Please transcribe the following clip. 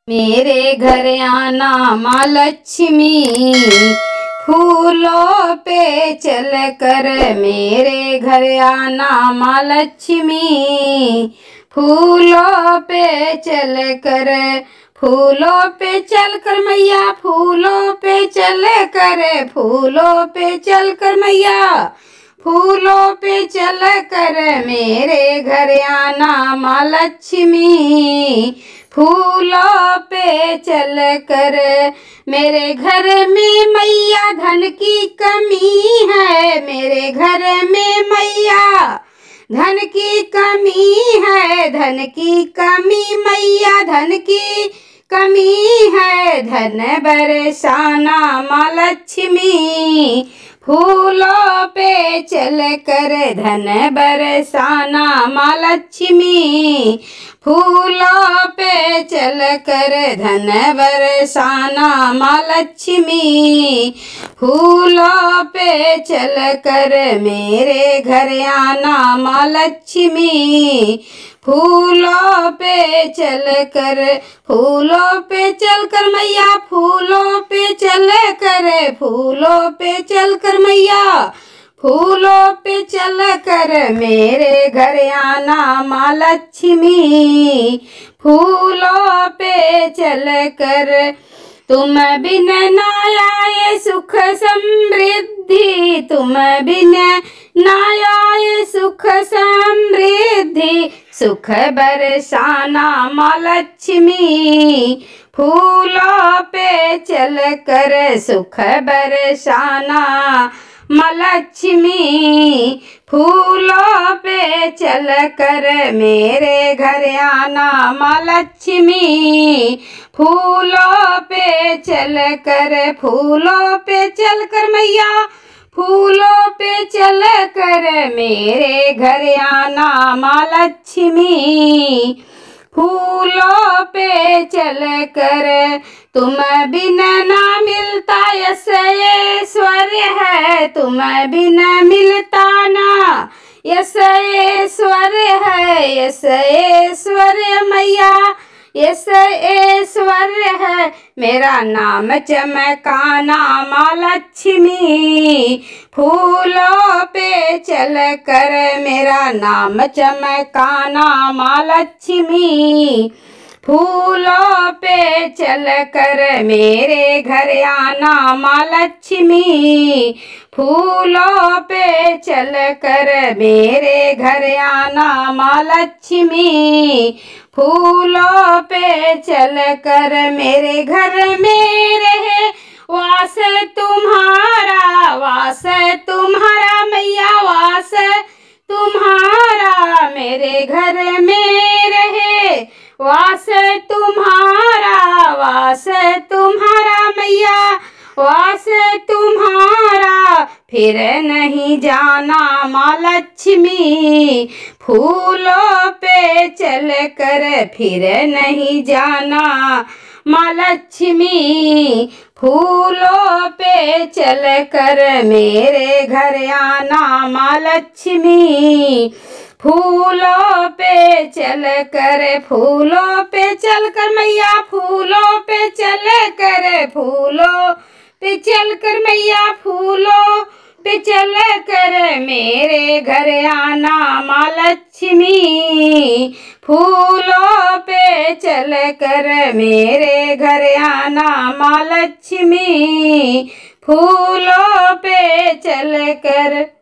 मेरे घर आना माँ लक्ष्मी, फूलों पे चल कर। मेरे घर आना माँ लक्ष्मी, फूलों पे चल कर। फूलों पे चल कर मैया, फूलों पे चल कर। फूलों पे चल कर मैया, फूलों पे चल कर। मेरे घर आना माँ लक्ष्मी, फूलों पे चल कर। मेरे घर में मैया धन की कमी है। मेरे घर में मैया धन की कमी है। धन की कमी मैया धन की कमी है। धन बरसाना माँ लक्ष्मी, फूलों पे चल कर। धन बरसाना माँ लक्ष्मी, फूलों पे चल कर। धन बरसाना माँ लक्ष्मी, फूलों पे चल कर। मेरे घर आना माँ लक्ष्मी, फूलों पे चल कर। फूलों पे चल कर मैया, फूलों पे चल कर। फूलों पे चल कर मैया, फूलों पे चल कर। मेरे घर आना माँ लक्ष्मी, फूलों पे चल कर। तुम बिन ना आए सुख समृद्धि, तुम बिन ना आए सुख समृद्धि। सुख बरसाना माँ लक्ष्मी, फूलों पे चल कर। सुख बरसाना माँ लक्ष्मी, फूलों पे चल कर। मेरे घर आना माँ लक्ष्मी, फूलों पे चल कर। फूलों पे चल कर मैया, फूलों पे चल कर। मेरे घर आना माँ लक्ष्मी, फूलों पे चल कर। तुम बिन ना मिलता यश ऐश्वर्य है। तुम बिन मिलता ना यश ऐश्वर्य है। यश ऐश्वर्य मैया यश ऐश्वर्य है। मेरा नाम चमकाना माँ लक्ष्मी, फूलों पे चल कर। मेरा नाम चमकाना माँ लक्ष्मी, फूलों पे चल कर। मेरे घर आना माँ लक्ष्मी, फूलों पे चल कर। मेरे घर आना माँ लक्ष्मी, फूलों पे चल कर। मेरे घर में रहे वास तुम्हारा, वास तुम्हारा मैया वास तुम्हारा। मेरे घर में रहे वास तुम्हारा, वास तुम्हारा मैया वास तुम्हारा। फिर नहीं जाना माँ लक्ष्मी, फूलों पे चल कर। फिर नहीं जाना माँ लक्ष्मी, फूलों पे चल कर। मेरे घर आना माँ लक्ष्मी, फूलों पे चल कर। फूलों पे चल कर मैया, फूलों पे चल कर। फूलों पे चल कर मैया, फूलों पे चल कर। मेरे घर आना माँ लक्ष्मी, फूलों पे चल कर। मेरे घर आना माँ लक्ष्मी, फूलों पे चल कर।